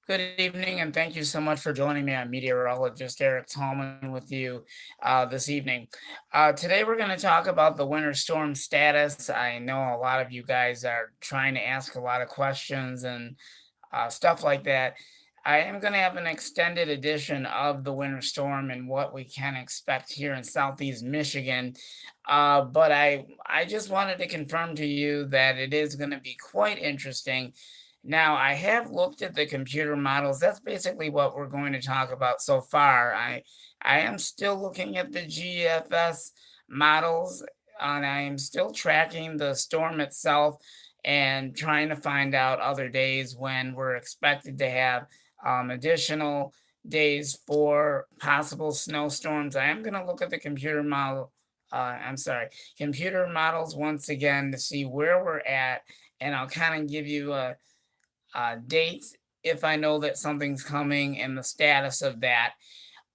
Good evening, and thank you so much for joining me. I'm meteorologist Eric Tallman with you this evening. Today, we're going to talk about the winter storm status. I know a lot of you guys are trying to ask a lot of questions and stuff like that. I am going to have an extended edition of the winter storm and what we can expect here in southeast Michigan. But I just wanted to confirm to you that it is going to be quite interesting. Now, I have looked at the computer models. That's basically what we're going to talk about so far. I am still looking at the GFS models, and I am still tracking the storm itself and trying to find out other days when we're expected to have additional days for possible snowstorms. I am going to look at the computer model. I'm sorry, computer models once again to see where we're at, and I'll kind of give you a dates if I know that something's coming and the status of that.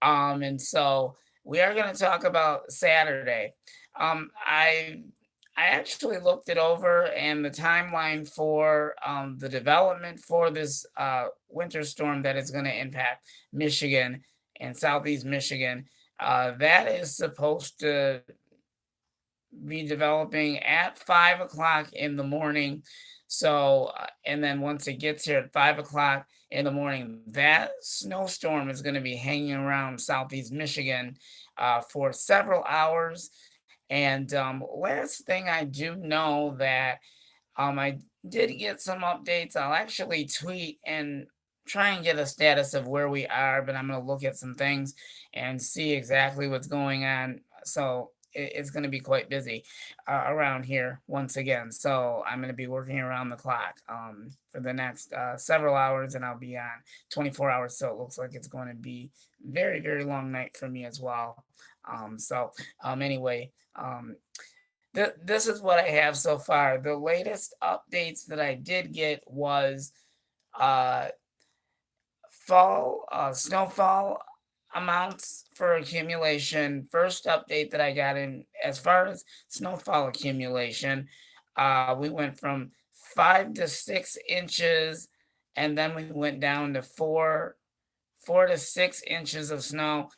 And so we are going to talk about Saturday. I actually looked it over, and the timeline for the development for this winter storm that is going to impact Michigan and southeast Michigan. That is supposed to be developing at 5 o'clock in the morning. So, and then once it gets here at 5 o'clock in the morning, that snowstorm is going to be hanging around southeast Michigan for several hours. And last thing I do know that I did get some updates. I'll actually tweet and try and get a status of where we are, but I'm going to look at some things and see exactly what's going on. So it's going to be quite busy around here once again. So I'm going to be working around the clock for the next several hours, and I'll be on 24 hours. So it looks like it's going to be very, very long night for me as well. Anyway, this is what I have so far. The latest updates that I did get was uh, fall snowfall amounts for accumulation. First update that I got in as far as snowfall accumulation, we went from 5 to 6 inches, and then we went down to 4 to 6 inches of snow.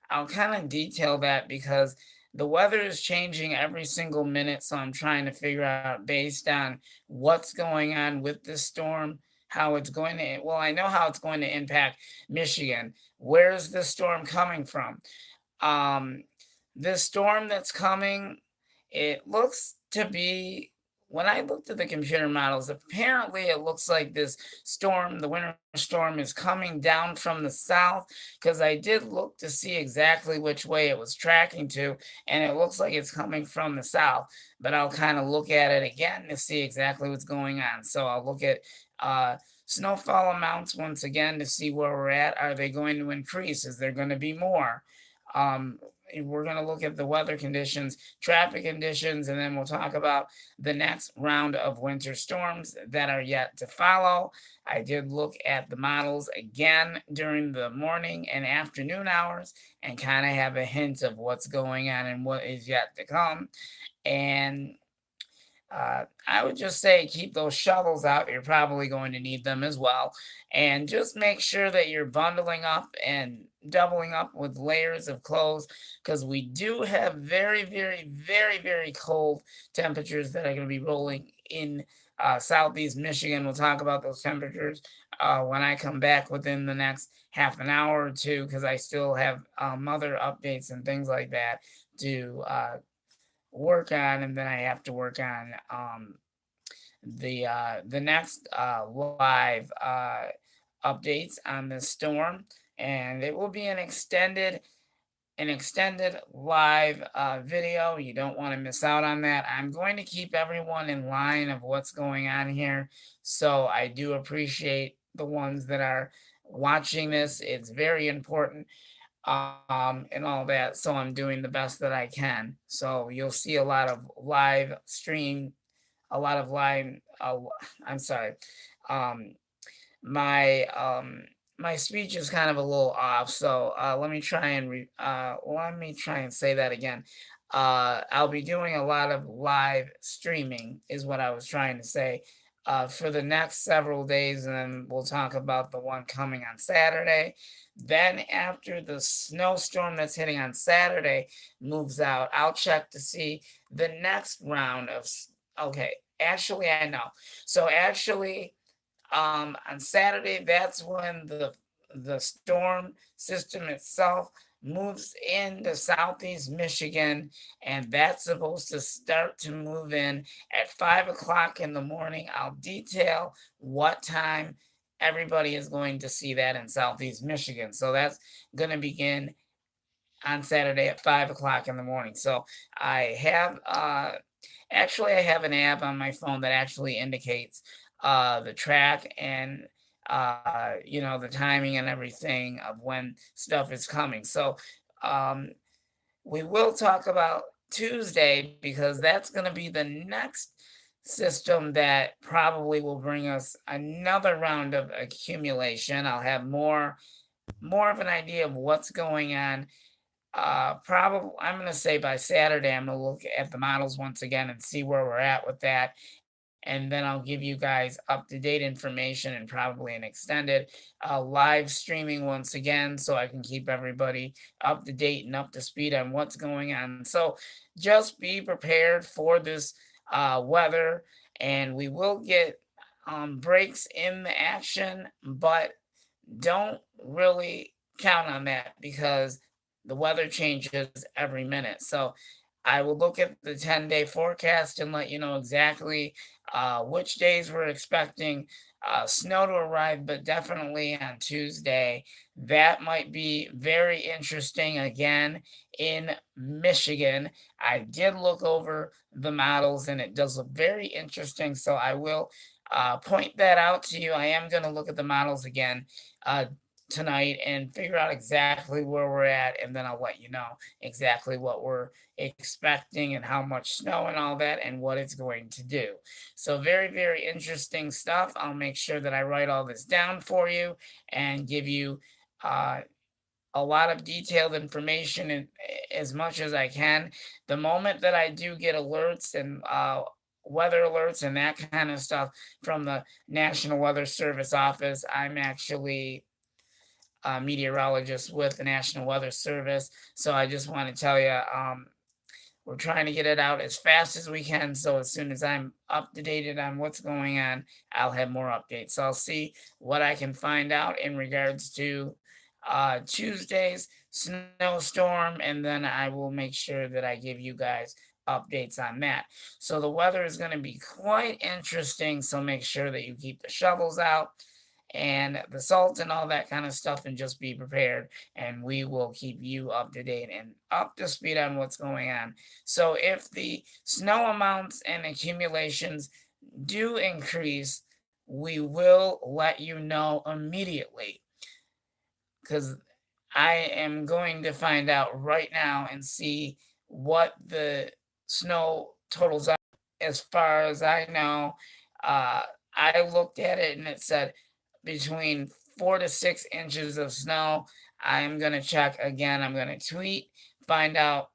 I'll kind of detail that because the weather is changing every single minute. So I'm trying to figure out based on what's going on with this storm, how it's going to, well, I know how it's going to impact Michigan. Where's the storm coming from? Um, this storm that's coming, it looks to be, when I looked at the computer models, apparently it looks like this storm, the winter storm, is coming down from the south because I did look to see exactly which way it was tracking to, and it looks like it's coming from the south. But I'll kind of look at it again to see exactly what's going on. So I'll look at snowfall amounts once again to see where we're at. Are they going to increase? Is there going to be more? Um, we're going to look at the weather conditions, traffic conditions, and then we'll talk about the next round of winter storms that are yet to follow. I did look at the models again during the morning and afternoon hours and kind of have a hint of what's going on and what is yet to come. And I would just say keep those shovels out. You're probably going to need them as well. And just make sure that you're bundling up and doubling up with layers of clothes because we do have very, very, very, very cold temperatures that are going to be rolling in southeast Michigan. We'll talk about those temperatures when I come back within the next half an hour or two because I still have other updates and things like that to work on, and then I have to work on the next live updates on the storm, and it will be an extended live video. You don't want to miss out on that. I'm going to keep everyone in line of what's going on here, so I do appreciate the ones that are watching this. It's very important and all that. So I'm doing the best that I can. So you'll see a lot of live stream, a lot of live. I'm sorry, um, my speech is kind of a little off. So let me try and say that again. I'll be doing a lot of live streaming, is what I was trying to say. for the next several days, and then we'll talk about the one coming on Saturday. Then, after the snowstorm that's hitting on Saturday moves out, I'll check to see the next round of. Okay, actually, I know. So, actually, on Saturday, that's when the storm system itself moves into southeast Michigan, and that's supposed to start to move in at 5 o'clock in the morning. I'll detail what time everybody is going to see that in southeast Michigan. So that's going to begin on Saturday at 5 o'clock in the morning. So I have actually I have an app on my phone that actually indicates the track and the timing and everything of when stuff is coming. So um, we will talk about Tuesday because that's going to be the next system that probably will bring us another round of accumulation. I'll have more of an idea of what's going on. Probably, I'm gonna say by Saturday, I'm gonna look at the models once again and see where we're at with that, and then I'll give you guys up-to-date information and probably an extended live streaming once again, so I can keep everybody up to date and up to speed on what's going on. So just be prepared for this weather, and we will get breaks in the action, but don't really count on that because the weather changes every minute. So I will look at the 10-day forecast and let you know exactly which days we're expecting snow to arrive, but definitely on Tuesday. That might be very interesting again in Michigan. I did look over the models and it does look very interesting. So I will point that out to you. I am going to look at the models again uh, tonight and figure out exactly where we're at, and then I'll let you know exactly what we're expecting and how much snow and all that and what it's going to do. So very, very interesting stuff. I'll make sure that I write all this down for you and give you uh, a lot of detailed information and as much as I can. The moment that I do get alerts and weather alerts and that kind of stuff from the National Weather Service office, I'm actually a meteorologist with the National Weather Service. So I just want to tell you, we're trying to get it out as fast as we can. So as soon as I'm up to date on what's going on, I'll have more updates. So I'll see what I can find out in regards to Tuesday's snowstorm, and then I will make sure that I give you guys updates on that. So the weather is going to be quite interesting. So make sure that you keep the shovels out and the salt and all that kind of stuff, and just be prepared, and we will keep you up to date and up to speed on what's going on. So if the snow amounts and accumulations do increase, we will let you know immediately, because I am going to find out right now and see what the snow totals are. As far as I know, uh, I looked at it and it said between 4 to 6 inches of snow. I am going to check again. I'm going to tweet, find out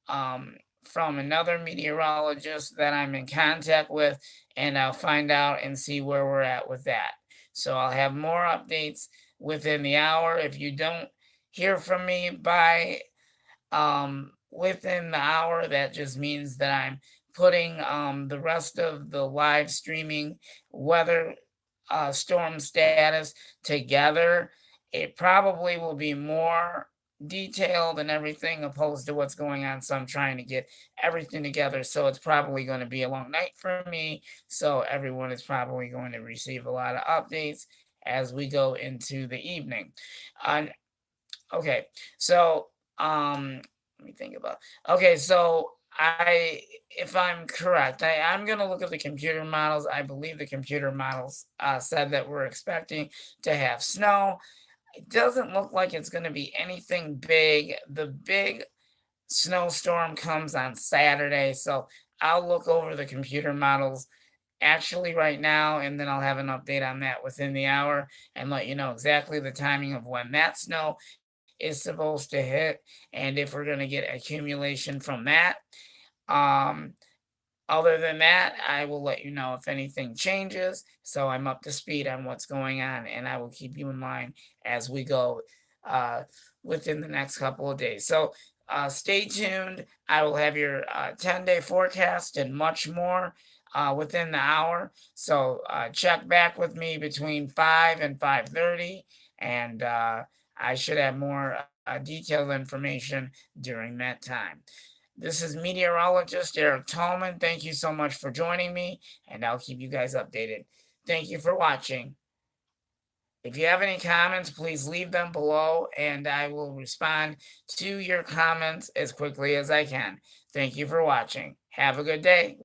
from another meteorologist that I'm in contact with, and I'll find out and see where we're at with that. So I'll have more updates within the hour. If you don't hear from me by within the hour, that just means that I'm putting the rest of the live streaming weather storm status together. It probably will be more detailed and everything opposed to what's going on. So I'm trying to get everything together. So it's probably going to be a long night for me. So everyone is probably going to receive a lot of updates as we go into the evening. Uh, okay, so let me think about. Okay, so if I'm correct, I'm gonna look at the computer models. I believe the computer models said that we're expecting to have snow. It doesn't look like it's gonna be anything big. The big snowstorm comes on Saturday, so I'll look over the computer models actually right now, and then I'll have an update on that within the hour and let you know exactly the timing of when that snow is supposed to hit and if we're going to get accumulation from that. Um, Other than that, I will let you know if anything changes, so I'm up to speed on what's going on, and I will keep you in mind as we go uh, within the next couple of days. So stay tuned. I will have your 10-day forecast and much more within the hour. So check back with me between 5 and 5:30, and I should have more detailed information during that time. This is meteorologist Eric Tallman. Thank you so much for joining me, and I'll keep you guys updated. Thank you for watching. If you have any comments, please leave them below, and I will respond to your comments as quickly as I can. Thank you for watching. Have a good day.